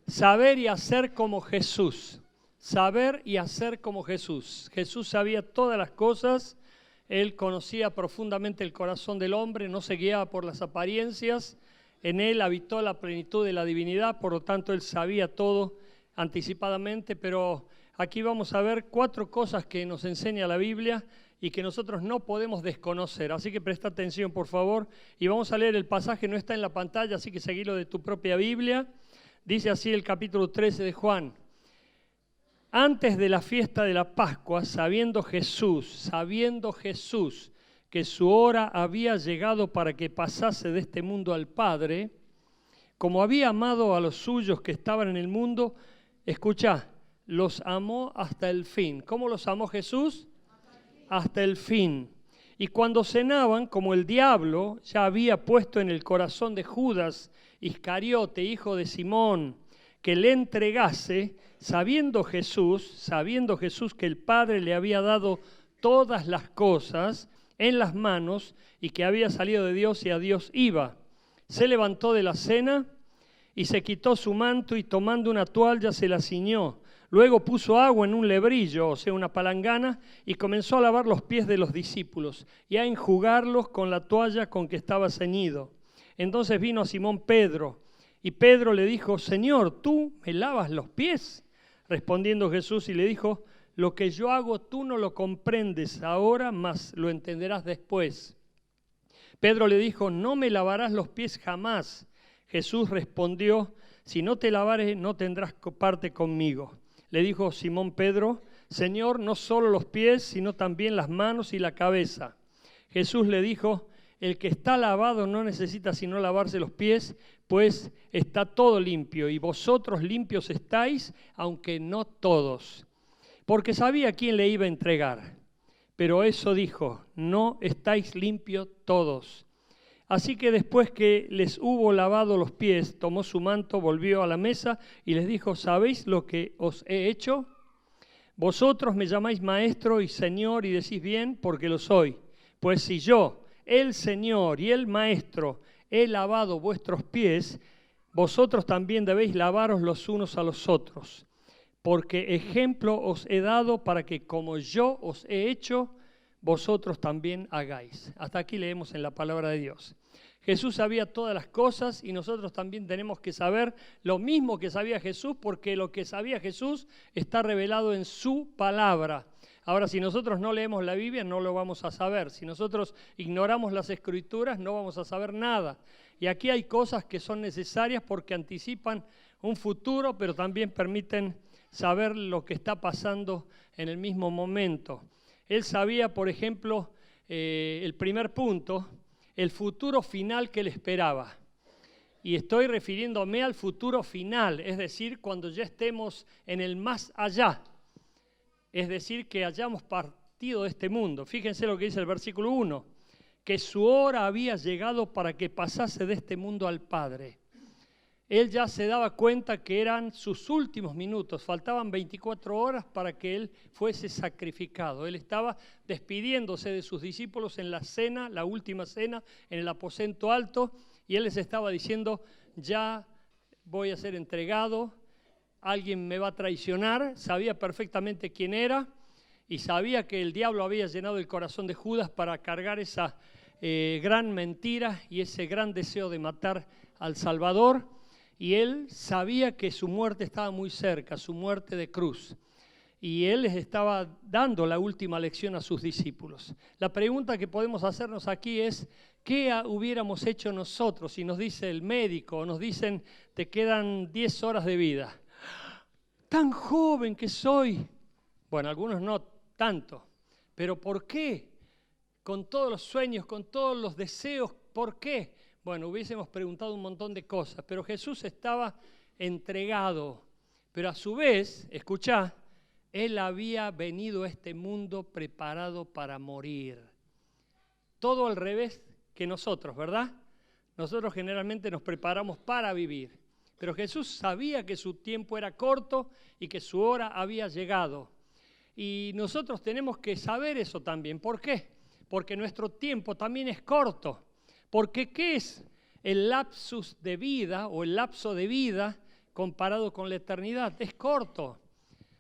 Saber y hacer como Jesús. Saber y hacer como Jesús. Jesús sabía todas las cosas. Él conocía profundamente el corazón del hombre, no se guiaba por las apariencias. En él habitó la plenitud de la divinidad, por lo tanto él sabía todo anticipadamente. Pero aquí vamos a ver 4 cosas que nos enseña la Biblia y que nosotros no podemos desconocer. Así que presta atención, por favor. Y vamos a leer el pasaje, no está en la pantalla, así que seguilo de tu propia Biblia. Dice así el capítulo 13 de Juan. Antes de la fiesta de la Pascua, sabiendo Jesús que su hora había llegado para que pasase de este mundo al Padre, como había amado a los suyos que estaban en el mundo, escucha, los amó hasta el fin. ¿Cómo los amó Jesús? Hasta el fin. Y cuando cenaban, como el diablo ya había puesto en el corazón de Judas Iscariote, hijo de Simón, que le entregase, sabiendo Jesús que el Padre le había dado todas las cosas en las manos y que había salido de Dios y a Dios iba, se levantó de la cena y se quitó su manto y tomando una toalla se la ciñó. Luego puso agua en un lebrillo, o sea, una palangana, y comenzó a lavar los pies de los discípulos y a enjugarlos con la toalla con que estaba ceñido. Entonces vino a Simón Pedro, y Pedro le dijo, Señor, ¿tú me lavas los pies? Respondiendo Jesús y le dijo, lo que yo hago tú no lo comprendes ahora, mas lo entenderás después. Pedro le dijo, no me lavarás los pies jamás. Jesús respondió, si no te lavares no tendrás parte conmigo. Le dijo Simón Pedro, Señor, no solo los pies, sino también las manos y la cabeza. Jesús le dijo, el que está lavado no necesita sino lavarse los pies, pues está todo limpio, y vosotros limpios estáis, aunque no todos. Porque sabía quién le iba a entregar. Pero eso dijo, no estáis limpios todos. Así que después que les hubo lavado los pies, tomó su manto, volvió a la mesa y les dijo, ¿sabéis lo que os he hecho? Vosotros me llamáis maestro y señor y decís bien, porque lo soy. Pues si yo, el Señor y el Maestro, he lavado vuestros pies, vosotros también debéis lavaros los unos a los otros. Porque ejemplo os he dado para que como yo os he hecho, vosotros también hagáis. Hasta aquí leemos en la palabra de Dios. Jesús sabía todas las cosas y nosotros también tenemos que saber lo mismo que sabía Jesús, porque lo que sabía Jesús está revelado en su palabra. Ahora, si nosotros no leemos la Biblia, no lo vamos a saber. Si nosotros ignoramos las Escrituras, no vamos a saber nada. Y aquí hay cosas que son necesarias porque anticipan un futuro, pero también permiten saber lo que está pasando en el mismo momento. Él sabía, por ejemplo, el primer punto, el futuro final que le esperaba. Y estoy refiriéndome al futuro final, es decir, cuando ya estemos en el más allá. Es decir, que hayamos partido de este mundo. Fíjense lo que dice el versículo 1, que su hora había llegado para que pasase de este mundo al Padre. Él ya se daba cuenta que eran sus últimos minutos, faltaban 24 horas para que él fuese sacrificado. Él estaba despidiéndose de sus discípulos en la cena, la última cena, en el aposento alto, y él les estaba diciendo, ya voy a ser entregado, alguien me va a traicionar. Sabía perfectamente quién era y sabía que el diablo había llenado el corazón de Judas para cargar esa gran mentira y ese gran deseo de matar al Salvador. Y él sabía que su muerte estaba muy cerca, su muerte de cruz. Y él les estaba dando la última lección a sus discípulos. La pregunta que podemos hacernos aquí es, ¿qué hubiéramos hecho nosotros si nos dice el médico, nos dicen, te quedan 10 horas de vida? Tan joven que soy. Bueno, algunos no tanto. Pero ¿por qué? Con todos los sueños, con todos los deseos, ¿por qué? Bueno, hubiésemos preguntado un montón de cosas, pero Jesús estaba entregado. Pero a su vez, escuchá, Él había venido a este mundo preparado para morir. Todo al revés que nosotros, ¿verdad? Nosotros generalmente nos preparamos para vivir. Pero Jesús sabía que su tiempo era corto y que su hora había llegado. Y nosotros tenemos que saber eso también. ¿Por qué? Porque nuestro tiempo también es corto. Porque ¿qué es el lapsus de vida o el lapso de vida comparado con la eternidad. Es corto.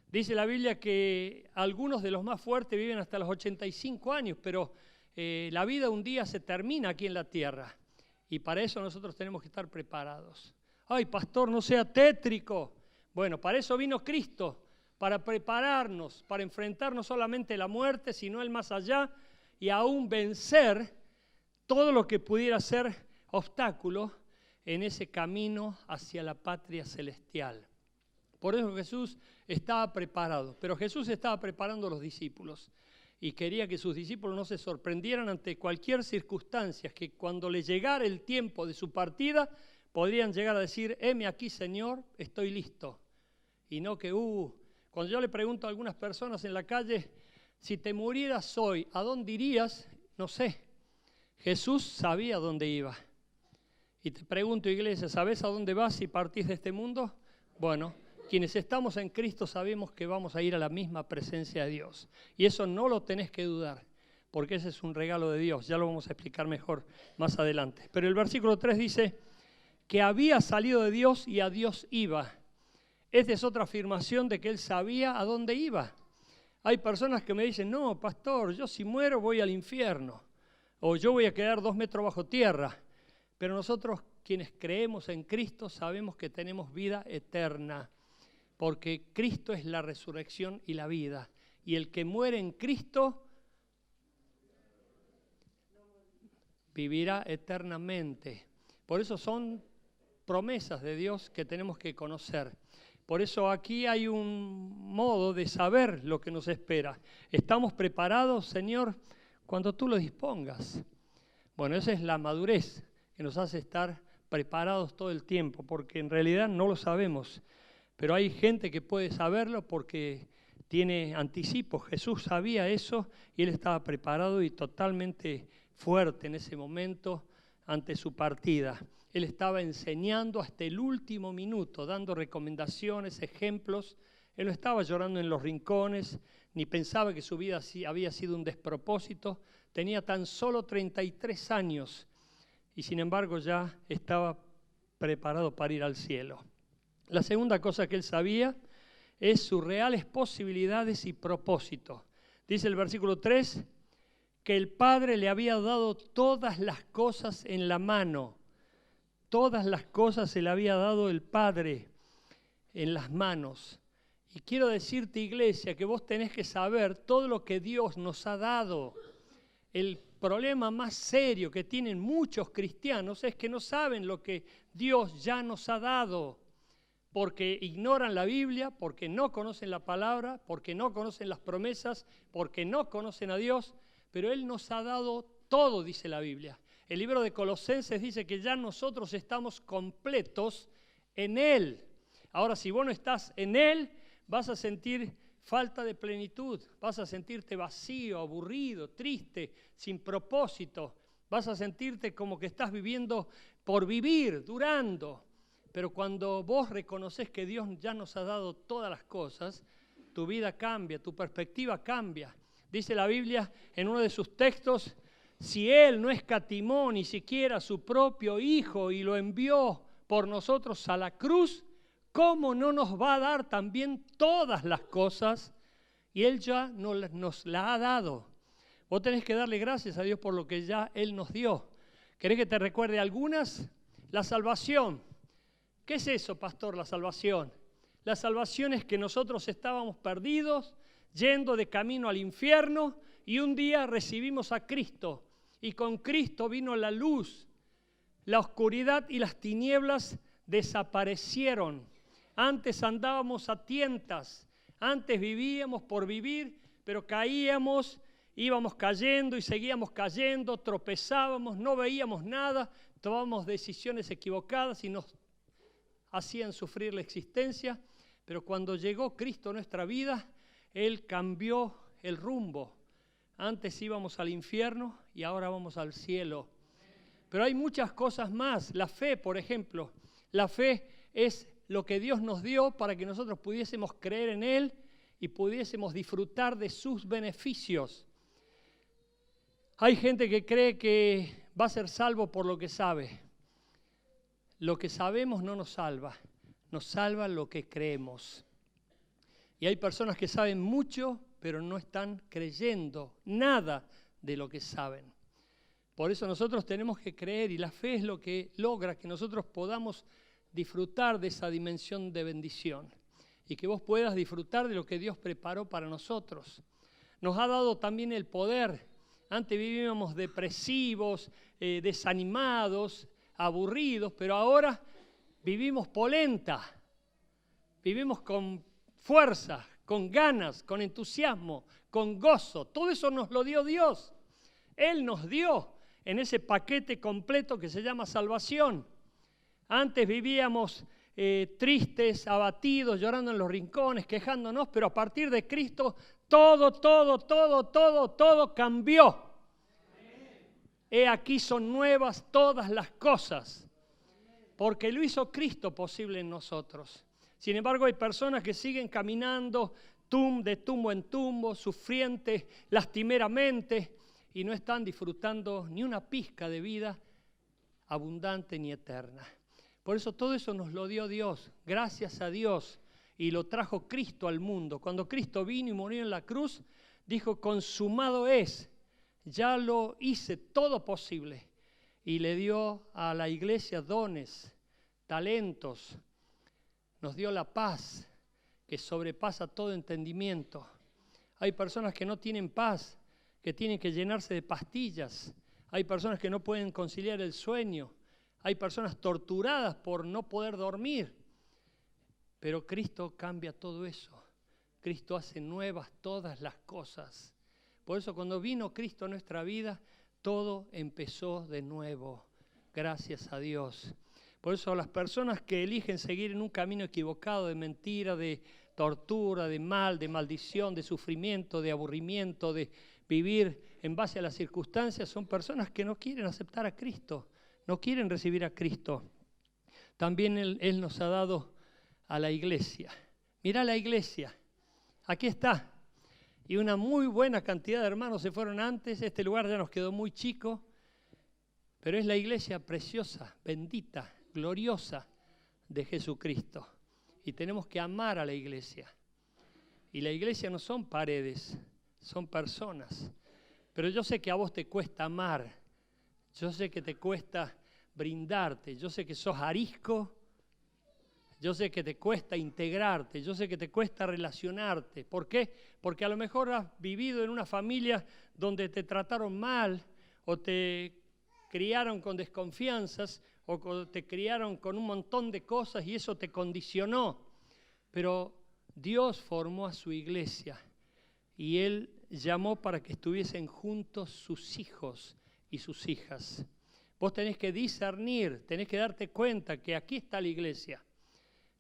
Dice la Biblia que algunos de los más fuertes viven hasta los 85 años, pero la vida un día se termina aquí en la tierra. Y para eso nosotros tenemos que estar preparados. Ay, pastor, no sea tétrico. Bueno, para eso vino Cristo, para prepararnos, para enfrentar no solamente la muerte, sino el más allá, y aún vencer todo lo que pudiera ser obstáculo en ese camino hacia la patria celestial. Por eso Jesús estaba preparado, pero Jesús estaba preparando a los discípulos y quería que sus discípulos no se sorprendieran ante cualquier circunstancia, que cuando les llegara el tiempo de su partida, podrían llegar a decir, heme aquí, Señor, estoy listo. Y no que, cuando yo le pregunto a algunas personas en la calle, si te murieras hoy, ¿a dónde irías? No sé. Jesús sabía dónde iba. Y te pregunto, iglesia, ¿sabes a dónde vas si partís de este mundo? Bueno, quienes estamos en Cristo sabemos que vamos a ir a la misma presencia de Dios. Y eso no lo tenés que dudar, porque ese es un regalo de Dios. Ya lo vamos a explicar mejor más adelante. Pero el versículo 3 dice que había salido de Dios y a Dios iba. Esta es otra afirmación de que él sabía a dónde iba. Hay personas que me dicen, no, pastor, yo si muero voy al infierno. O yo voy a quedar 2 metros bajo tierra. Pero nosotros, quienes creemos en Cristo, sabemos que tenemos vida eterna. Porque Cristo es la resurrección y la vida. Y el que muere en Cristo vivirá eternamente. Por eso son promesas de Dios que tenemos que conocer. Por eso aquí hay un modo de saber lo que nos espera. ¿Estamos preparados, Señor, cuando tú lo dispongas? Bueno, esa es la madurez que nos hace estar preparados todo el tiempo, porque en realidad no lo sabemos. Pero hay gente que puede saberlo porque tiene anticipo. Jesús sabía eso y él estaba preparado y totalmente fuerte en ese momento ante su partida. Él estaba enseñando hasta el último minuto, dando recomendaciones, ejemplos. Él no estaba llorando en los rincones, ni pensaba que su vida había sido un despropósito. Tenía tan solo 33 años y sin embargo ya estaba preparado para ir al cielo. La segunda cosa que él sabía es sus reales posibilidades y propósitos. Dice el versículo 3 que el Padre le había dado todas las cosas en la mano. Todas las cosas se le había dado el Padre en las manos. Y quiero decirte, iglesia, que vos tenés que saber todo lo que Dios nos ha dado. El problema más serio que tienen muchos cristianos es que no saben lo que Dios ya nos ha dado. Porque ignoran la Biblia, porque no conocen la palabra, porque no conocen las promesas, porque no conocen a Dios, pero Él nos ha dado todo, dice la Biblia. El libro de Colosenses dice que ya nosotros estamos completos en Él. Ahora, si vos no estás en Él, vas a sentir falta de plenitud, vas a sentirte vacío, aburrido, triste, sin propósito, vas a sentirte como que estás viviendo por vivir, durando. Pero cuando vos reconoces que Dios ya nos ha dado todas las cosas, tu vida cambia, tu perspectiva cambia. Dice la Biblia en uno de sus textos, si Él no escatimó ni siquiera a su propio Hijo y lo envió por nosotros a la cruz, ¿cómo no nos va a dar también todas las cosas? Y Él ya nos la ha dado. Vos tenés que darle gracias a Dios por lo que ya Él nos dio. ¿Querés que te recuerde algunas? La salvación. ¿Qué es eso, pastor, la salvación? La salvación es que nosotros estábamos perdidos, yendo de camino al infierno, y un día recibimos a Cristo. Y con Cristo vino la luz. La oscuridad y las tinieblas desaparecieron. Antes andábamos a tientas, antes vivíamos por vivir, pero caíamos, íbamos cayendo y seguíamos cayendo, tropezábamos, no veíamos nada, tomábamos decisiones equivocadas y nos hacían sufrir la existencia, pero cuando llegó Cristo a nuestra vida, Él cambió el rumbo. Antes íbamos al infierno y ahora vamos al cielo. Pero hay muchas cosas más. La fe, por ejemplo. La fe es lo que Dios nos dio para que nosotros pudiésemos creer en Él y pudiésemos disfrutar de sus beneficios. Hay gente que cree que va a ser salvo por lo que sabe. Lo que sabemos no nos salva. nos salva lo que creemos. Y hay personas que saben mucho, pero no están creyendo nada de lo que saben. Por eso nosotros tenemos que creer, y la fe es lo que logra que nosotros podamos disfrutar de esa dimensión de bendición y que vos puedas disfrutar de lo que Dios preparó para nosotros. Nos ha dado también el poder. Antes vivíamos depresivos, desanimados, aburridos, pero ahora vivimos polenta, vivimos con fuerza, con ganas, con entusiasmo, con gozo. Todo eso nos lo dio Dios. Él nos dio en ese paquete completo que se llama salvación. Antes vivíamos tristes, abatidos, llorando en los rincones, quejándonos, pero a partir de Cristo todo cambió. He aquí son nuevas todas las cosas, porque lo hizo Cristo posible en nosotros. Sin embargo, hay personas que siguen caminando de tumbo en tumbo, sufrientes lastimeramente, y no están disfrutando ni una pizca de vida abundante ni eterna. Por eso todo eso nos lo dio Dios, gracias a Dios, y lo trajo Cristo al mundo. Cuando Cristo vino y murió en la cruz, dijo, consumado es, ya lo hice todo posible. Y le dio a la iglesia dones, talentos, nos dio la paz que sobrepasa todo entendimiento. Hay personas que no tienen paz, que tienen que llenarse de pastillas. Hay personas que no pueden conciliar el sueño. Hay personas torturadas por no poder dormir. Pero Cristo cambia todo eso. Cristo hace nuevas todas las cosas. Por eso cuando vino Cristo a nuestra vida, todo empezó de nuevo. Gracias a Dios. Por eso las personas que eligen seguir en un camino equivocado de mentira, de tortura, de mal, de maldición, de sufrimiento, de aburrimiento, de vivir en base a las circunstancias, son personas que no quieren aceptar a Cristo, no quieren recibir a Cristo. También Él nos ha dado a la iglesia. Mirá la iglesia, aquí está. Y una muy buena cantidad de hermanos se fueron antes, este lugar ya nos quedó muy chico, pero es la iglesia preciosa, bendita, gloriosa de Jesucristo. Y tenemos que amar a la iglesia. Y la iglesia no son paredes, son personas. Pero yo sé que a vos te cuesta amar, yo sé que te cuesta brindarte, yo sé que sos arisco, yo sé que te cuesta integrarte, yo sé que te cuesta relacionarte. ¿Por qué? Porque a lo mejor has vivido en una familia donde te trataron mal o te criaron con desconfianzas o te criaron con un montón de cosas y eso te condicionó. Pero Dios formó a su iglesia y Él llamó para que estuviesen juntos sus hijos y sus hijas. Vos tenés que discernir, tenés que darte cuenta que aquí está la iglesia.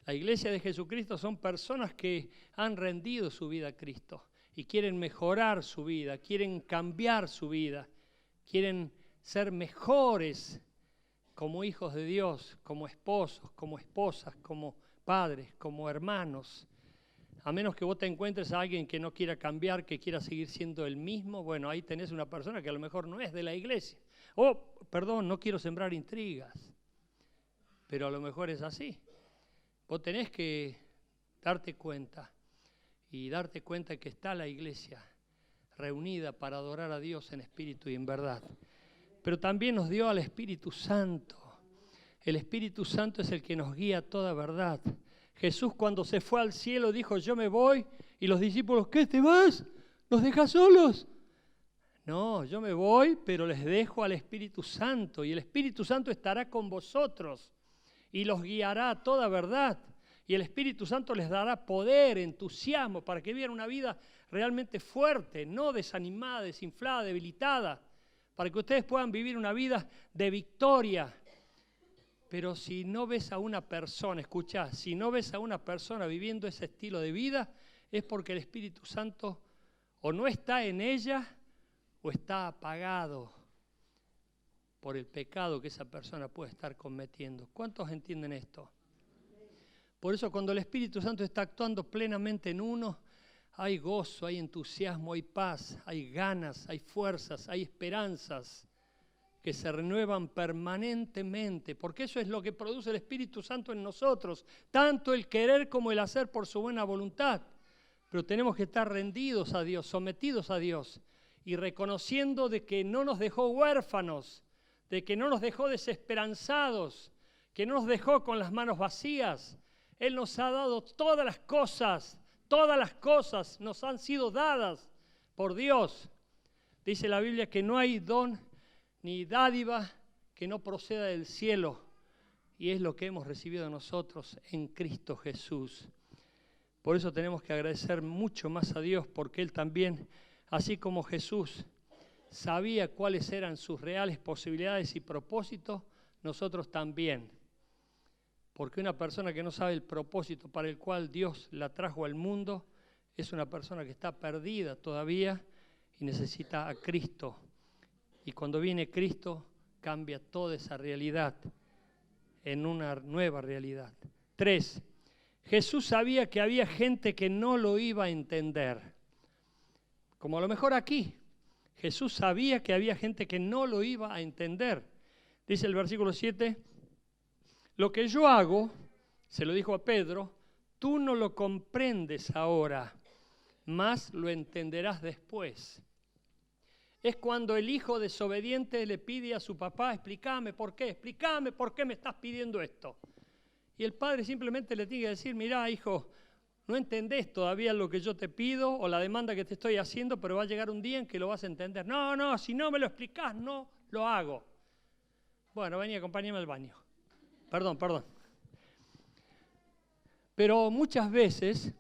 La iglesia de Jesucristo son personas que han rendido su vida a Cristo y quieren mejorar su vida, quieren cambiar su vida, quieren ser mejores como hijos de Dios, como esposos, como esposas, como padres, como hermanos. A menos que vos te encuentres a alguien que no quiera cambiar, que quiera seguir siendo el mismo, bueno, ahí tenés una persona que a lo mejor no es de la iglesia. Perdón, no quiero sembrar intrigas, pero a lo mejor es así. Vos tenés que darte cuenta y darte cuenta que está la iglesia reunida para adorar a Dios en espíritu y en verdad. Pero también nos dio al Espíritu Santo. El Espíritu Santo es el que nos guía a toda verdad. Jesús cuando se fue al cielo dijo, yo me voy, y los discípulos, ¿qué te vas? ¿Nos dejas solos? No, yo me voy, pero les dejo al Espíritu Santo, y el Espíritu Santo estará con vosotros y los guiará a toda verdad. Y el Espíritu Santo les dará poder, entusiasmo, para que vivan una vida realmente fuerte, no desanimada, desinflada, debilitada, para que ustedes puedan vivir una vida de victoria. Pero si no ves a una persona, escuchá, si no ves a una persona viviendo ese estilo de vida, es porque el Espíritu Santo o no está en ella o está apagado por el pecado que esa persona puede estar cometiendo. ¿Cuántos entienden esto? Por eso cuando el Espíritu Santo está actuando plenamente en uno, hay gozo, hay entusiasmo, hay paz, hay ganas, hay fuerzas, hay esperanzas que se renuevan permanentemente, porque eso es lo que produce el Espíritu Santo en nosotros, tanto el querer como el hacer por su buena voluntad. Pero tenemos que estar rendidos a Dios, sometidos a Dios, y reconociendo de que no nos dejó huérfanos, de que no nos dejó desesperanzados, que no nos dejó con las manos vacías. Él nos ha dado todas las cosas nos han sido dadas por Dios. Dice la Biblia que no hay don ni dádiva que no proceda del cielo, y es lo que hemos recibido nosotros en Cristo Jesús. Por eso tenemos que agradecer mucho más a Dios, porque Él también, así como Jesús sabía cuáles eran sus reales posibilidades y propósitos, nosotros también. Porque una persona que no sabe el propósito para el cual Dios la trajo al mundo, es una persona que está perdida todavía y necesita a Cristo. Y cuando viene Cristo, cambia toda esa realidad en una nueva realidad. 3. Jesús sabía que había gente que no lo iba a entender. Como a lo mejor aquí, Jesús sabía que había gente que no lo iba a entender. Dice el versículo 7, lo que yo hago, se lo dijo a Pedro, tú no lo comprendes ahora, mas lo entenderás después. Es cuando el hijo desobediente le pide a su papá, explícame por qué me estás pidiendo esto. Y el padre simplemente le tiene que decir, mirá hijo, no entendés todavía lo que yo te pido o la demanda que te estoy haciendo, pero va a llegar un día en que lo vas a entender. No, si no me lo explicás, no lo hago. Bueno, vení, acompáñame al baño. Perdón. Pero muchas veces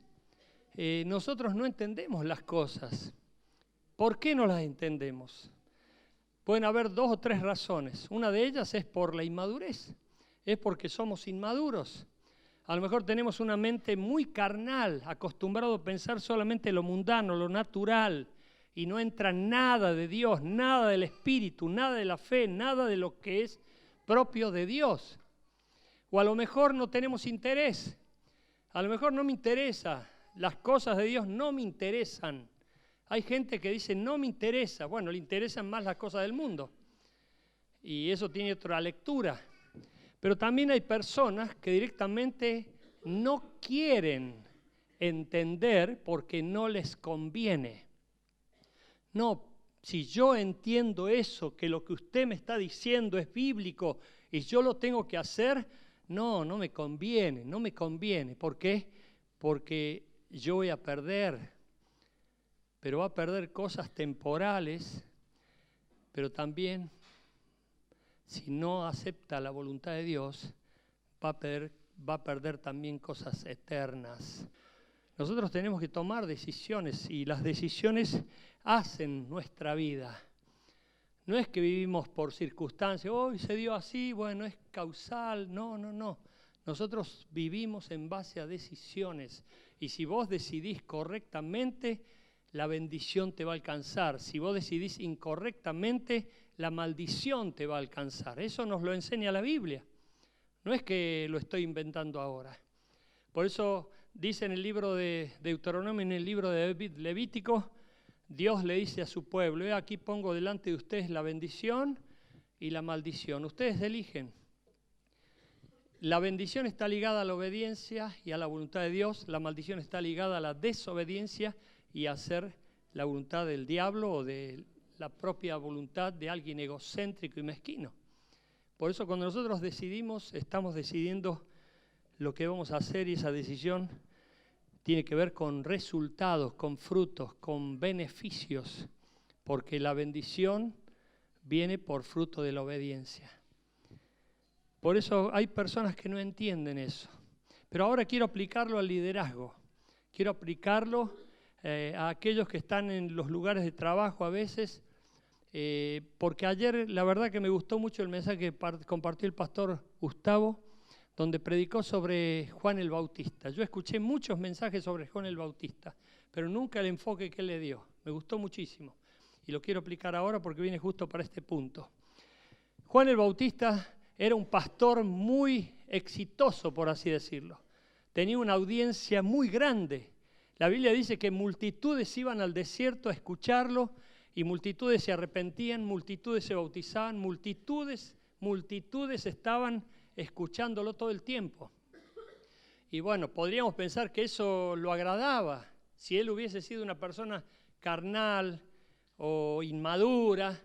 nosotros no entendemos las cosas. ¿Por qué no las entendemos? Pueden haber 2 o 3 razones. Una de ellas es por la inmadurez. Es porque somos inmaduros. A lo mejor tenemos una mente muy carnal, acostumbrado a pensar solamente lo mundano, lo natural, y no entra nada de Dios, nada del Espíritu, nada de la fe, nada de lo que es propio de Dios. O a lo mejor no tenemos interés. A lo mejor no me interesa. Las cosas de Dios no me interesan. Hay gente que dice, no me interesa. Bueno, le interesan más las cosas del mundo. Y eso tiene otra lectura. Pero también hay personas que directamente no quieren entender porque no les conviene. No, si yo entiendo eso, que lo que usted me está diciendo es bíblico y yo lo tengo que hacer, no me conviene. ¿Por qué? Porque yo voy a perder. Pero va a perder cosas temporales, pero también, si no acepta la voluntad de Dios, va a perder también cosas eternas. Nosotros tenemos que tomar decisiones y las decisiones hacen nuestra vida. No es que vivimos por circunstancias, hoy se dio así, bueno, es causal, no. Nosotros vivimos en base a decisiones y si vos decidís correctamente, la bendición te va a alcanzar. Si vos decidís incorrectamente, la maldición te va a alcanzar. Eso nos lo enseña la Biblia. No es que lo estoy inventando ahora. Por eso dice en el libro de Deuteronomio, en el libro de Levítico, Dios le dice a su pueblo, aquí pongo delante de ustedes la bendición y la maldición. Ustedes eligen. La bendición está ligada a la obediencia y a la voluntad de Dios. La maldición está ligada a la desobediencia y hacer la voluntad del diablo o de la propia voluntad de alguien egocéntrico y mezquino. Por eso cuando nosotros decidimos, estamos decidiendo lo que vamos a hacer y esa decisión tiene que ver con resultados, con frutos, con beneficios, porque la bendición viene por fruto de la obediencia. Por eso hay personas que no entienden eso. Pero ahora quiero aplicarlo al liderazgo, quiero aplicarlo a aquellos que están en los lugares de trabajo a veces, porque ayer la verdad que me gustó mucho el mensaje que compartió el pastor Gustavo, donde predicó sobre Juan el Bautista. Yo escuché muchos mensajes sobre Juan el Bautista, pero nunca el enfoque que él le dio. Me gustó muchísimo y lo quiero aplicar ahora porque viene justo para este punto. Juan el Bautista era un pastor muy exitoso, por así decirlo. Tenía una audiencia muy grande. La Biblia dice que multitudes iban al desierto a escucharlo y multitudes se arrepentían, multitudes se bautizaban, multitudes estaban escuchándolo todo el tiempo. Y bueno, podríamos pensar que eso lo agradaba. Si él hubiese sido una persona carnal o inmadura,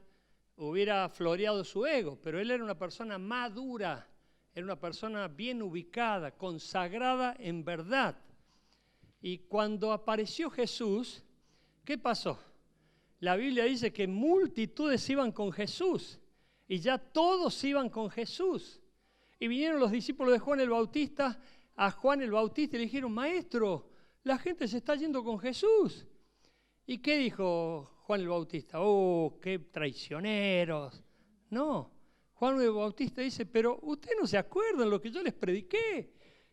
hubiera floreado su ego, pero él era una persona madura, era una persona bien ubicada, consagrada en verdad. Y cuando apareció Jesús, ¿qué pasó? La Biblia dice que multitudes iban con Jesús y ya todos iban con Jesús. Y vinieron los discípulos de Juan el Bautista a Juan el Bautista y le dijeron: Maestro, la gente se está yendo con Jesús. ¿Y qué dijo Juan el Bautista? ¡Oh, qué traicioneros! No, Juan el Bautista dice: pero ustedes no se acuerdan lo que yo les prediqué,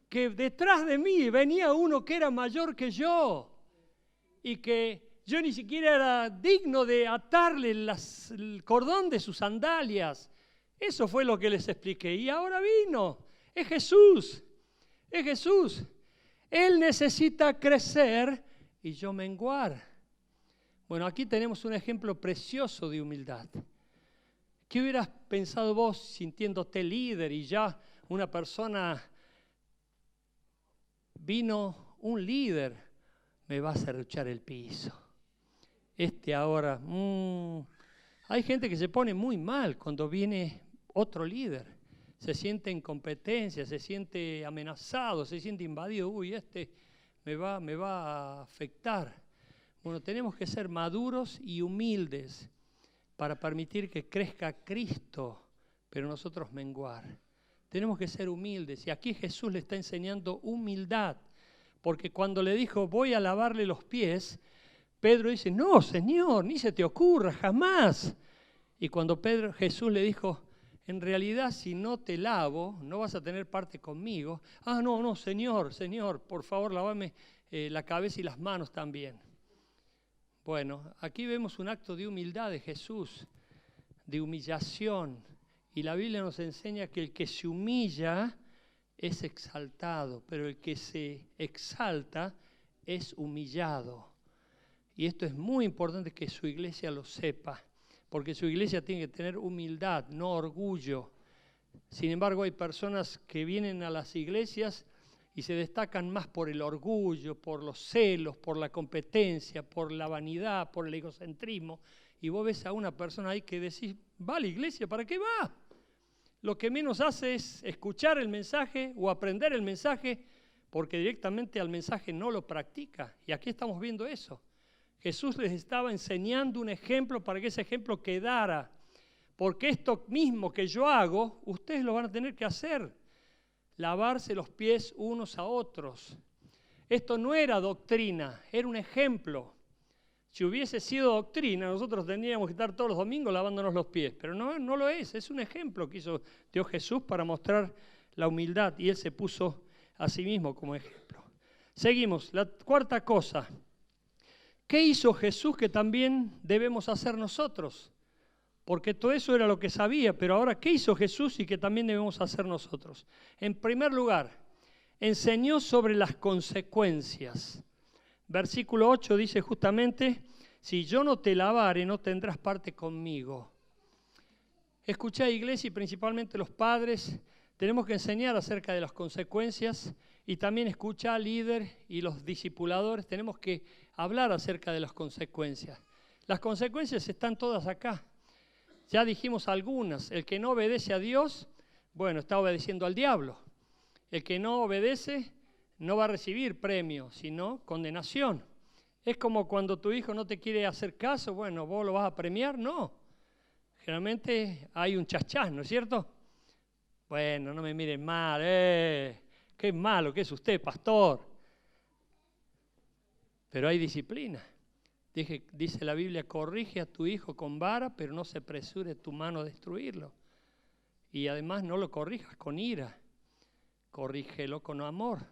que detrás de mí venía uno que era mayor que yo y que yo ni siquiera era digno de atarle el cordón de sus sandalias. Eso fue lo que les expliqué. Y ahora vino. Es Jesús. Es Jesús. Él necesita crecer y yo menguar. Bueno, aquí tenemos un ejemplo precioso de humildad. ¿Qué hubieras pensado vos sintiéndote líder y ya una persona vino, un líder, me va a serruchar el piso? Ahora, hay gente que se pone muy mal cuando viene otro líder. Se siente en competencia, se siente amenazado, se siente invadido. Uy, me va a afectar. Bueno, tenemos que ser maduros y humildes para permitir que crezca Cristo, pero nosotros menguar. Tenemos que ser humildes. Y aquí Jesús le está enseñando humildad, porque cuando le dijo: voy a lavarle los pies, Pedro dice: no, Señor, ni se te ocurra, jamás. Y cuando Jesús le dijo: en realidad, si no te lavo, no vas a tener parte conmigo. Ah, no, Señor, por favor, lávame la cabeza y las manos también. Bueno, aquí vemos un acto de humildad de Jesús, de humillación. Y la Biblia nos enseña que el que se humilla es exaltado, pero el que se exalta es humillado. Y esto es muy importante que su iglesia lo sepa, porque su iglesia tiene que tener humildad, no orgullo. Sin embargo, hay personas que vienen a las iglesias y se destacan más por el orgullo, por los celos, por la competencia, por la vanidad, por el egocentrismo. Y vos ves a una persona ahí que decís: ¿va a la iglesia? ¿Para qué va? Lo que menos hace es escuchar el mensaje o aprender el mensaje, porque directamente al mensaje no lo practica. Y aquí estamos viendo eso. Jesús les estaba enseñando un ejemplo para que ese ejemplo quedara. Porque esto mismo que yo hago, ustedes lo van a tener que hacer. Lavarse los pies unos a otros. Esto no era doctrina, era un ejemplo. Si hubiese sido doctrina, nosotros tendríamos que estar todos los domingos lavándonos los pies. Pero no lo es un ejemplo que hizo Dios Jesús para mostrar la humildad. Y Él se puso a sí mismo como ejemplo. Seguimos, la cuarta cosa. ¿Qué hizo Jesús que también debemos hacer nosotros? Porque todo eso era lo que sabía, pero ahora, ¿qué hizo Jesús y que también debemos hacer nosotros? En primer lugar, enseñó sobre las consecuencias. Versículo 8 dice justamente: si yo no te lavare, no tendrás parte conmigo. Escuchá, iglesia, y principalmente los padres, tenemos que enseñar acerca de las consecuencias, y también escuchá, líder y los discipuladores, tenemos que hablar acerca de las consecuencias. Las consecuencias están todas acá. Ya dijimos algunas. El que no obedece a Dios, bueno, está obedeciendo al diablo. El que no obedece no va a recibir premio, sino condenación. Es como cuando tu hijo no te quiere hacer caso, bueno, ¿vos lo vas a premiar? No. Generalmente hay un chachás, ¿no es cierto? Bueno, no me miren mal, qué malo que es usted, pastor. Pero hay disciplina. Dice la Biblia: corrige a tu hijo con vara, pero no se apresure tu mano a destruirlo. Y además no lo corrijas con ira, corrígelo con amor.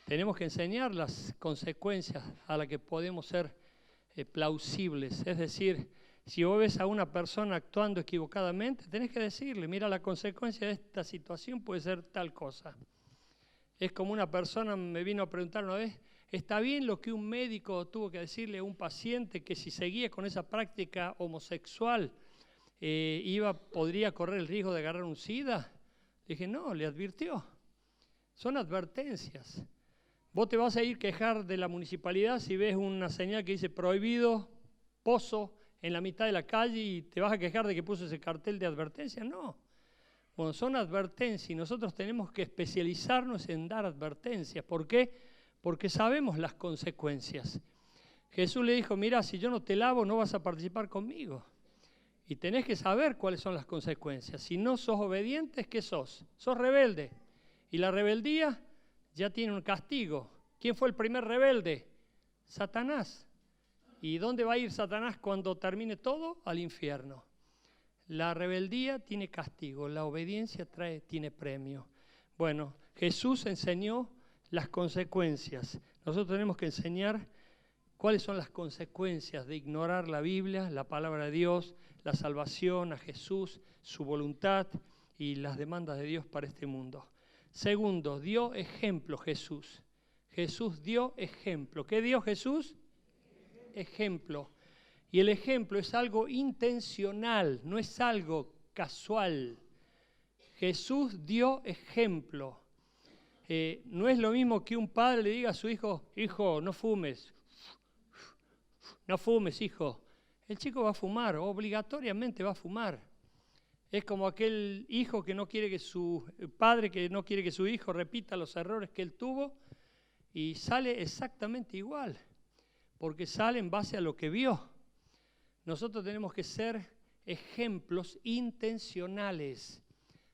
Tenemos que enseñar las consecuencias a las que podemos ser plausibles. Es decir, si vos ves a una persona actuando equivocadamente, tenés que decirle: mira, la consecuencia de esta situación puede ser tal cosa. Es como una persona me vino a preguntar una vez: Está bien lo que un médico tuvo que decirle a un paciente que si seguía con esa práctica homosexual podría correr el riesgo de agarrar un SIDA. Dije, no, le advirtió. Son advertencias. Vos te vas a ir a quejar de la municipalidad si ves una señal que dice prohibido pozo en la mitad de la calle y te vas a quejar de que puso ese cartel de advertencia. No. Bueno, son advertencias y nosotros tenemos que especializarnos en dar advertencias. ¿Por qué? Porque sabemos las consecuencias. Jesús le dijo, mira, si yo no te lavo no vas a participar conmigo. Y tenés que saber cuáles son las consecuencias. Si no sos obedientes, ¿qué sos? Sos rebelde. Y la rebeldía ya tiene un castigo. ¿Quién fue el primer rebelde? Satanás. ¿Y dónde va a ir Satanás cuando termine todo? Al infierno. La rebeldía tiene castigo, la obediencia tiene premio. Bueno, Jesús enseñó las consecuencias. Nosotros tenemos que enseñar cuáles son las consecuencias de ignorar la Biblia, la palabra de Dios, la salvación, a Jesús, su voluntad y las demandas de Dios para este mundo. Segundo, dio ejemplo Jesús. Jesús dio ejemplo. ¿Qué dio Jesús? Ejemplo. Y el ejemplo es algo intencional, no es algo casual. Jesús dio ejemplo. No es lo mismo que un padre le diga a su hijo, hijo, no fumes. No fumes, hijo. El chico va a fumar, obligatoriamente va a fumar. Es como aquel hijo que no quiere que su padre que no quiere que su hijo repita los errores que él tuvo y sale exactamente igual, porque sale en base a lo que vio. Nosotros tenemos que ser ejemplos intencionales.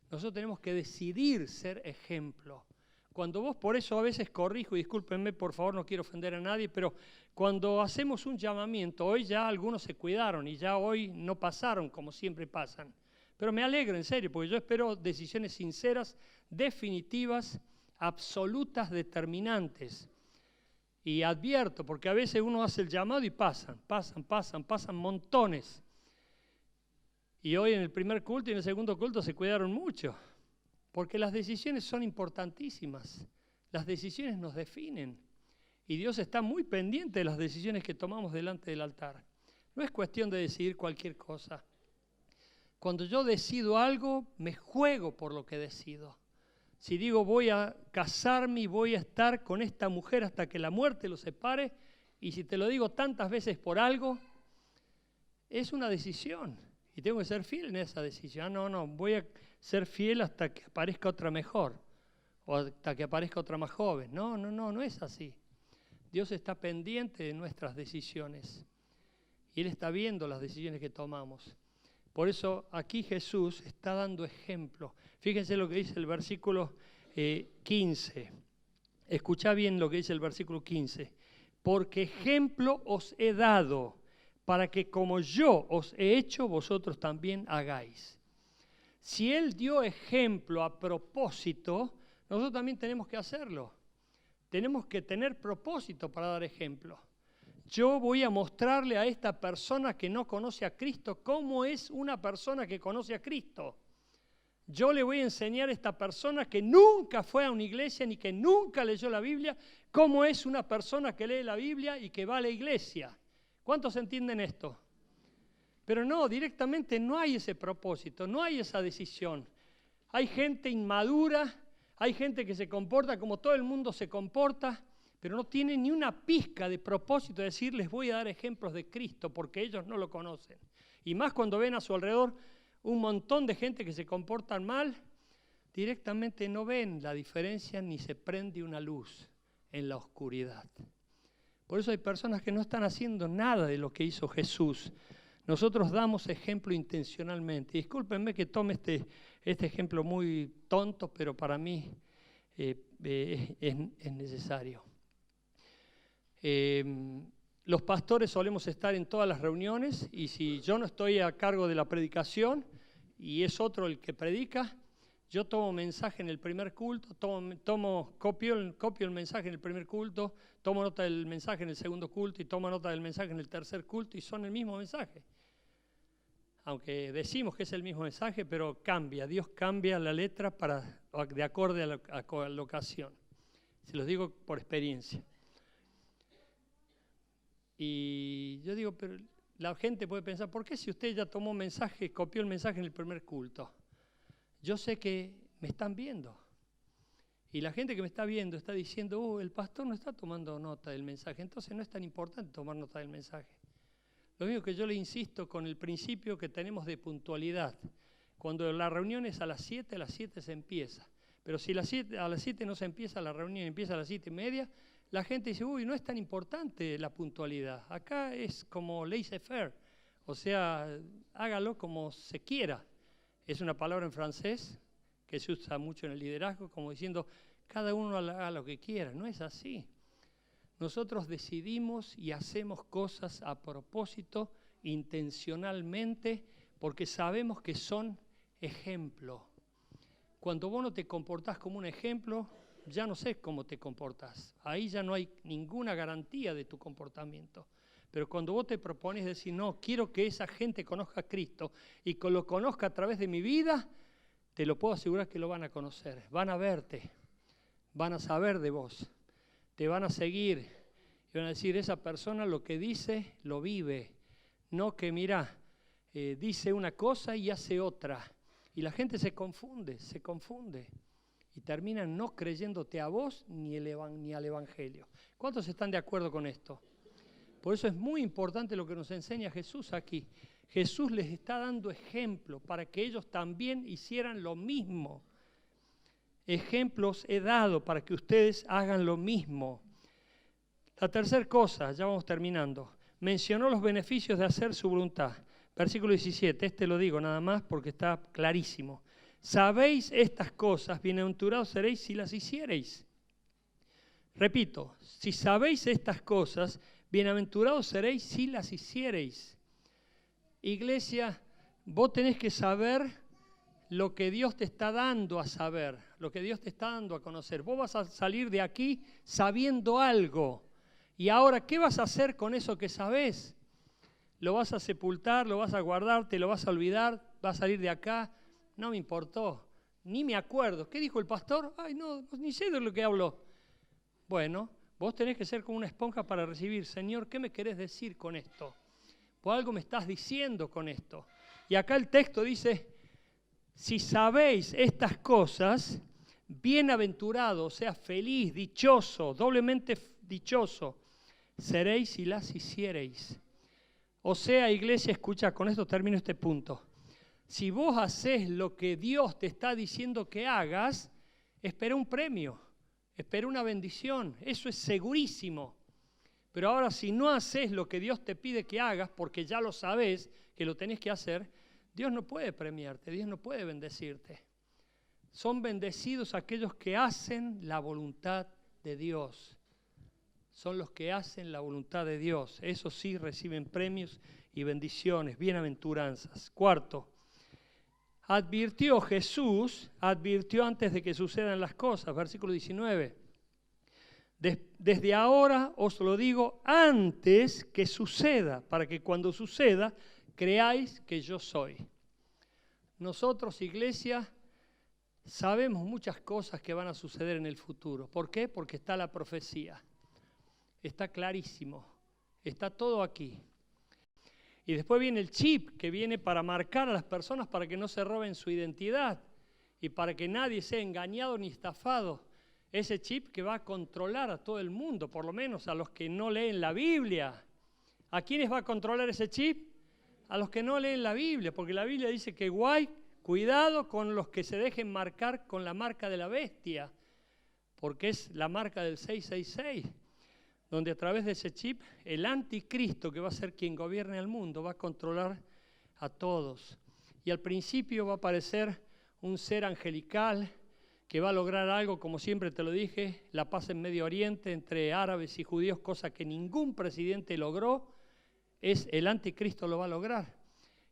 Nosotros tenemos que decidir ser ejemplo. Cuando vos, por eso a veces corrijo, y discúlpenme, por favor, no quiero ofender a nadie, pero cuando hacemos un llamamiento, hoy ya algunos se cuidaron y ya hoy no pasaron como siempre pasan. Pero me alegro, en serio, porque yo espero decisiones sinceras, definitivas, absolutas, determinantes. Y advierto, porque a veces uno hace el llamado y pasan montones. Y hoy en el primer culto y en el segundo culto se cuidaron mucho, porque las decisiones son importantísimas. Las decisiones nos definen. Y Dios está muy pendiente de las decisiones que tomamos delante del altar. No es cuestión de decidir cualquier cosa. Cuando yo decido algo, me juego por lo que decido. Si digo voy a casarme y voy a estar con esta mujer hasta que la muerte los separe, y si te lo digo tantas veces por algo, es una decisión. Y tengo que ser fiel en esa decisión. No, voy a ser fiel hasta que aparezca otra mejor, o hasta que aparezca otra más joven. No es así. Dios está pendiente de nuestras decisiones. Y Él está viendo las decisiones que tomamos. Por eso aquí Jesús está dando ejemplo. Fíjense lo que dice el versículo 15. Escuchá bien lo que dice el versículo 15. Porque ejemplo os he dado, para que como yo os he hecho, vosotros también hagáis. Si Él dio ejemplo a propósito, nosotros también tenemos que hacerlo. Tenemos que tener propósito para dar ejemplo. Yo voy a mostrarle a esta persona que no conoce a Cristo cómo es una persona que conoce a Cristo. Yo le voy a enseñar a esta persona que nunca fue a una iglesia ni que nunca leyó la Biblia, cómo es una persona que lee la Biblia y que va a la iglesia. ¿Cuántos entienden esto? Pero no, directamente no hay ese propósito, no hay esa decisión. Hay gente inmadura, hay gente que se comporta como todo el mundo se comporta, pero no tiene ni una pizca de propósito de decir, les voy a dar ejemplos de Cristo, porque ellos no lo conocen. Y más cuando ven a su alrededor un montón de gente que se comportan mal, directamente no ven la diferencia ni se prende una luz en la oscuridad. Por eso hay personas que no están haciendo nada de lo que hizo Jesús. Nosotros damos ejemplo intencionalmente. Discúlpenme que tome este ejemplo muy tonto, pero para mí es necesario. Los pastores solemos estar en todas las reuniones y si yo no estoy a cargo de la predicación y es otro el que predica, yo tomo mensaje en el primer culto, copio el mensaje en el primer culto, tomo nota del mensaje en el segundo culto y tomo nota del mensaje en el tercer culto y son el mismo mensaje. Aunque decimos que es el mismo mensaje, pero cambia, Dios cambia la letra de acorde a la ocasión. Se los digo por experiencia. Y yo digo, pero la gente puede pensar, ¿por qué si usted ya tomó un mensaje, copió el mensaje en el primer culto? Yo sé que me están viendo. Y la gente que me está viendo está diciendo, el pastor no está tomando nota del mensaje, entonces no es tan importante tomar nota del mensaje. Lo único que yo le insisto con el principio que tenemos de puntualidad. Cuando la reunión es a las 7 se empieza. Pero si a las 7 no se empieza la reunión, empieza a las 7:30, la gente dice, no es tan importante la puntualidad. Acá es como laissez-faire, o sea, hágalo como se quiera. Es una palabra en francés que se usa mucho en el liderazgo, como diciendo, cada uno haga lo que quiera. No es así. Nosotros decidimos y hacemos cosas a propósito, intencionalmente, porque sabemos que son ejemplo. Cuando vos no te comportás como un ejemplo, ya no sé cómo te comportás. Ahí ya no hay ninguna garantía de tu comportamiento. Pero cuando vos te propones decir, no, quiero que esa gente conozca a Cristo y que lo conozca a través de mi vida, te lo puedo asegurar que lo van a conocer. Van a verte, van a saber de vos, te van a seguir y van a decir, esa persona lo que dice, lo vive. No que mira, dice una cosa y hace otra. Y la gente se confunde. Y terminan no creyéndote a vos ni al Evangelio. ¿Cuántos están de acuerdo con esto? Por eso es muy importante lo que nos enseña Jesús aquí. Jesús les está dando ejemplo para que ellos también hicieran lo mismo. Ejemplos he dado para que ustedes hagan lo mismo. La tercera cosa, ya vamos terminando, mencionó los beneficios de hacer su voluntad. Versículo 17, lo digo nada más porque está clarísimo. Sabéis estas cosas, bienaventurados seréis si las hiciereis. Repito, si sabéis estas cosas, bienaventurados seréis si las hiciereis. Iglesia, vos tenés que saber lo que Dios te está dando a saber, lo que Dios te está dando a conocer. Vos vas a salir de aquí sabiendo algo. Y ahora, ¿qué vas a hacer con eso que sabés? ¿Lo vas a sepultar, lo vas a guardar, te lo vas a olvidar, vas a salir de acá? No me importó, ni me acuerdo. ¿Qué dijo el pastor? Ay, no, ni sé de lo que habló. Bueno, vos tenés que ser como una esponja para recibir. Señor, ¿qué me querés decir con esto? Pues algo me estás diciendo con esto. Y acá el texto dice, si sabéis estas cosas, bienaventurado, o sea, feliz, dichoso, doblemente dichoso, seréis si las hiciereis. O sea, iglesia, escucha, con esto termino este punto. Si vos hacés lo que Dios te está diciendo que hagas, espera un premio, espera una bendición, eso es segurísimo. Pero ahora si no haces lo que Dios te pide que hagas, porque ya lo sabés que lo tenés que hacer, Dios no puede premiarte, Dios no puede bendecirte. Son bendecidos aquellos que hacen la voluntad de Dios. Son los que hacen la voluntad de Dios. Esos sí reciben premios y bendiciones, bienaventuranzas. Cuarto, Jesús advirtió antes de que sucedan las cosas. Versículo 19. Desde ahora os lo digo antes que suceda, para que cuando suceda creáis que yo soy. Nosotros, iglesia, sabemos muchas cosas que van a suceder en el futuro. ¿Por qué? Porque está la profecía. Está clarísimo. Está todo aquí. Y después viene el chip que viene para marcar a las personas para que no se roben su identidad y para que nadie sea engañado ni estafado. Ese chip que va a controlar a todo el mundo, por lo menos a los que no leen la Biblia. ¿A quiénes va a controlar ese chip? A los que no leen la Biblia, porque la Biblia dice que cuidado con los que se dejen marcar con la marca de la bestia, porque es la marca del 666, donde a través de ese chip el anticristo, que va a ser quien gobierne el mundo, va a controlar a todos. Y al principio va a aparecer un ser angelical que va a lograr algo, como siempre te lo dije, la paz en Medio Oriente entre árabes y judíos, cosa que ningún presidente logró, el anticristo lo va a lograr.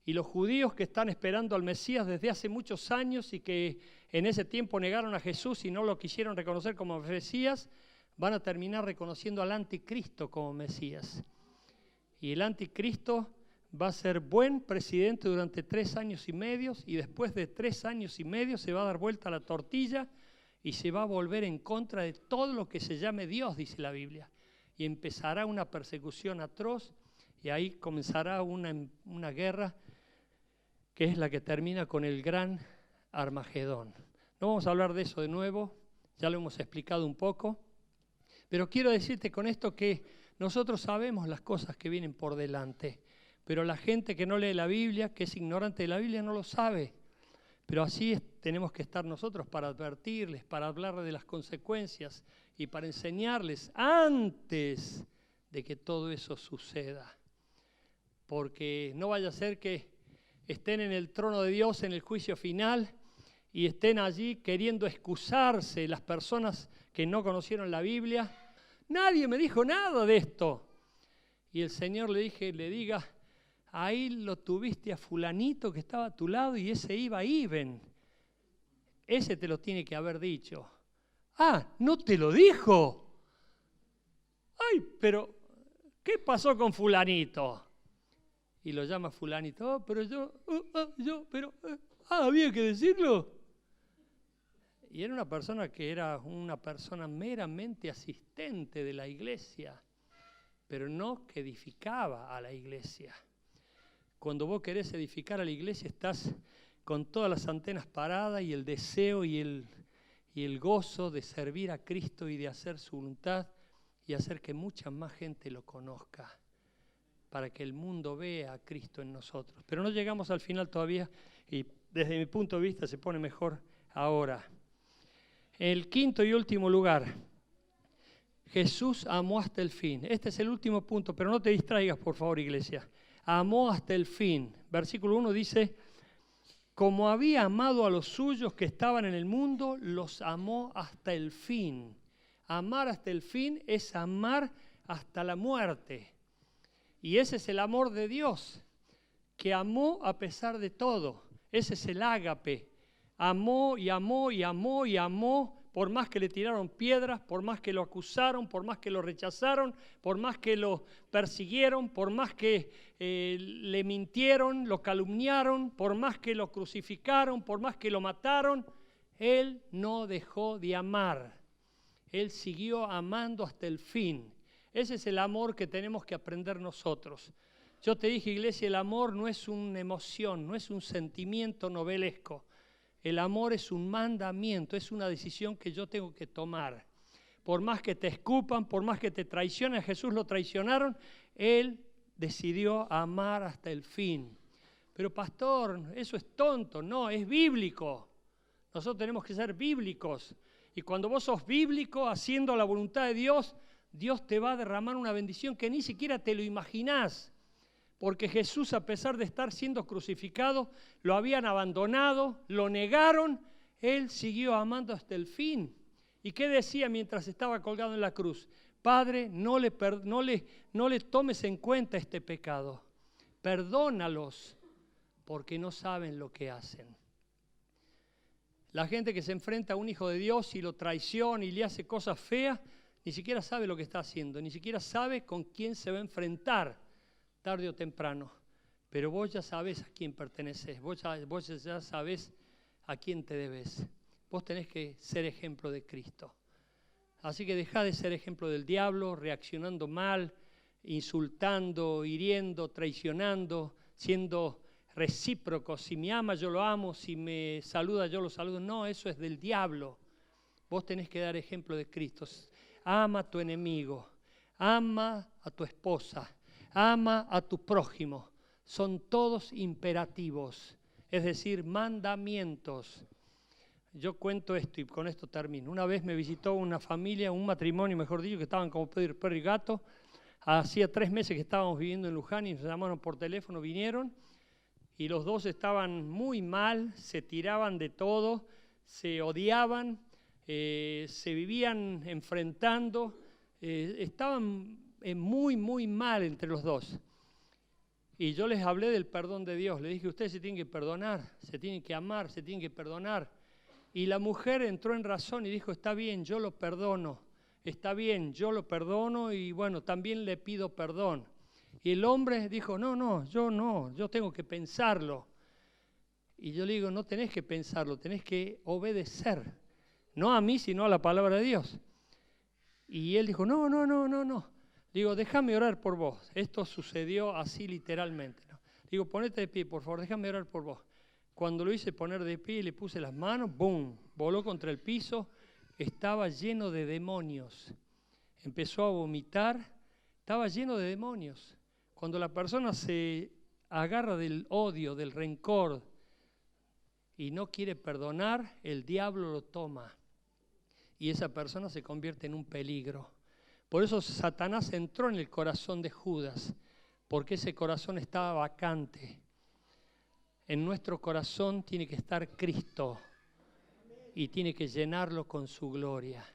Y los judíos que están esperando al Mesías desde hace muchos años y que en ese tiempo negaron a Jesús y no lo quisieron reconocer como Mesías, van a terminar reconociendo al anticristo como Mesías. Y el anticristo va a ser buen presidente durante 3 años y medio y después de 3 años y medio se va a dar vuelta la tortilla y se va a volver en contra de todo lo que se llame Dios, dice la Biblia. y empezará una persecución atroz y ahí comenzará una guerra que es la que termina con el gran Armagedón. No vamos a hablar de eso de nuevo, ya lo hemos explicado un poco, pero quiero decirte con esto que nosotros sabemos las cosas que vienen por delante, pero la gente que no lee la Biblia, que es ignorante de la Biblia, no lo sabe. Pero así tenemos que estar nosotros para advertirles, para hablarles de las consecuencias y para enseñarles antes de que todo eso suceda. Porque no vaya a ser que estén en el trono de Dios en el juicio final y estén allí queriendo excusarse las personas que no conocieron la Biblia. Nadie me dijo nada de esto. Y el Señor le diga, ahí lo tuviste a fulanito que estaba a tu lado y ese iba even. Ese te lo tiene que haber dicho. Ah, ¿no te lo dijo? Ay, pero ¿qué pasó con fulanito? Y lo llama fulanito, había que decirlo. Y era una persona que era una persona meramente asistente de la iglesia, pero no que edificaba a la iglesia. Cuando vos querés edificar a la iglesia estás con todas las antenas paradas y el deseo y el gozo de servir a Cristo y de hacer su voluntad y hacer que mucha más gente lo conozca, para que el mundo vea a Cristo en nosotros. Pero no llegamos al final todavía y desde mi punto de vista se pone mejor ahora. El quinto y último lugar, Jesús amó hasta el fin. Este es el último punto, pero no te distraigas, por favor, iglesia. Amó hasta el fin. Versículo 1 dice, como había amado a los suyos que estaban en el mundo, los amó hasta el fin. Amar hasta el fin es amar hasta la muerte. Y ese es el amor de Dios, que amó a pesar de todo. Ese es el ágape. Amó y amó y amó y amó, por más que le tiraron piedras, por más que lo acusaron, por más que lo rechazaron, por más que lo persiguieron, por más que le mintieron, lo calumniaron, por más que lo crucificaron, por más que lo mataron. Él no dejó de amar. Él siguió amando hasta el fin. Ese es el amor que tenemos que aprender nosotros. Yo te dije, iglesia, el amor no es una emoción, no es un sentimiento novelesco. El amor es un mandamiento, es una decisión que yo tengo que tomar. Por más que te escupan, por más que te traicionen, a Jesús lo traicionaron, Él decidió amar hasta el fin. Pero pastor, eso es tonto, no, es bíblico. Nosotros tenemos que ser bíblicos. Y cuando vos sos bíblico, haciendo la voluntad de Dios, Dios te va a derramar una bendición que ni siquiera te lo imaginás. Porque Jesús, a pesar de estar siendo crucificado, lo habían abandonado, lo negaron, Él siguió amando hasta el fin. ¿Y qué decía mientras estaba colgado en la cruz? Padre, no le tomes en cuenta este pecado. Perdónalos, porque no saben lo que hacen. La gente que se enfrenta a un hijo de Dios y lo traiciona y le hace cosas feas, ni siquiera sabe lo que está haciendo, ni siquiera sabe con quién se va a enfrentar tarde o temprano. Pero vos ya sabés a quién perteneces, vos ya sabés a quién te debes. Vos tenés que ser ejemplo de Cristo. Así que dejá de ser ejemplo del diablo, reaccionando mal, insultando, hiriendo, traicionando, siendo recíproco. Si me ama, yo lo amo, si me saluda, yo lo saludo. No, eso es del diablo. Vos tenés que dar ejemplo de Cristo. Ama a tu enemigo, ama a tu esposa, ama a tu prójimo. Son todos imperativos, es decir, mandamientos. Yo cuento esto y con esto termino. Una vez me visitó una familia, un matrimonio, mejor dicho, que estaban como perro y gato. Hacía 3 meses que estábamos viviendo en Luján y nos llamaron por teléfono, vinieron. Y los dos estaban muy mal, se tiraban de todo, se odiaban, se vivían enfrentando, estaban muy mal entre los dos. Y yo les hablé del perdón de Dios, les dije, ustedes se tienen que perdonar, se tienen que amar, se tienen que perdonar. Y la mujer entró en razón y dijo, está bien, yo lo perdono, está bien, yo lo perdono y bueno, también le pido perdón. Y el hombre dijo, no, yo tengo que pensarlo. Y yo le digo, no tenés que pensarlo, tenés que obedecer. No a mí, sino a la palabra de Dios. Y él dijo, no. Digo, déjame orar por vos. Esto sucedió así literalmente, ¿no? Digo, ponete de pie, por favor, déjame orar por vos. Cuando lo hice poner de pie y le puse las manos, ¡boom! Voló contra el piso, estaba lleno de demonios. Empezó a vomitar, estaba lleno de demonios. Cuando la persona se agarra del odio, del rencor y no quiere perdonar, el diablo lo toma. Y esa persona se convierte en un peligro. Por eso Satanás entró en el corazón de Judas, porque ese corazón estaba vacante. En nuestro corazón tiene que estar Cristo y tiene que llenarlo con su gloria.